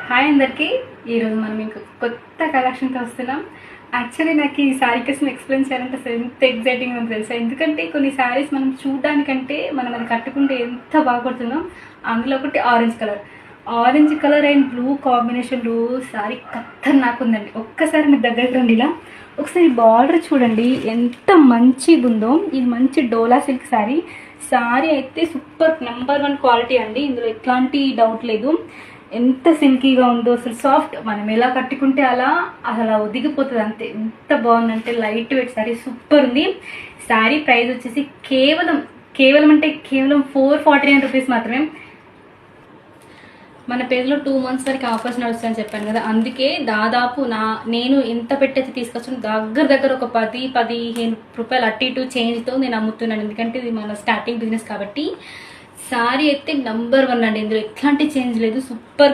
Hi అందరికీ. ఈరోజు మనం ఇంకో కొత్త కలెక్షన్తో వస్తున్నాం. యాక్చువల్లీ నాకు ఈ శారీ కోసం ఎక్స్ప్లెయిన్ చేయాలంటే అసలు ఎంత ఎగ్జైటింగ్ ఉందో తెలుసా. ఎందుకంటే కొన్ని శారీస్ మనం చూడడానికంటే మనం అది కట్టుకుంటే ఎంత బాగుపడుతుందో. అందులో ఒకటి ఆరెంజ్ కలర్ అండ్ బ్లూ కాంబినేషన్లో శారీ ఖతర్నాక్ ఉందండి. ఒక్కసారి మీ దగ్గరికి రండి. ఇలా ఒకసారి బార్డర్ చూడండి ఎంత మంచిగా ఉందో. ఇది మంచి డోలా సిల్క్ శారీ అయితే సూపర్ నెంబర్ 1 క్వాలిటీ అండి. ఇందులో ఎట్లాంటి డౌట్ లేదు. ఎంత సిల్కీగా ఉందో, అసలు సాఫ్ట్, మనం ఎలా కట్టుకుంటే అలా ఒదిగిపోతుంది అంతే. ఎంత బాగుందంటే లైట్ వెయిట్ శారీ సూపర్ ఉంది. శారీ ప్రైస్ వచ్చేసి కేవలం 449 రూపీస్ మాత్రమే. మన పేజ్లో 2 months వరకు ఆఫర్స్ నడుస్తాయని చెప్పాను కదా, అందుకే దాదాపు నేను ఎంత పెట్టయితే తీసుకొచ్చాను దగ్గర ఒక 10-15 రూపాయలు అటు ఇటు చేంజ్తో నేను అమ్ముతున్నాను. ఎందుకంటే ఇది మన స్టార్టింగ్ బిజినెస్ కాబట్టి. శారీ అయితే నెంబర్ 1 అండి. ఇందులో ఎట్లాంటి చేంజ్ లేదు. సూపర్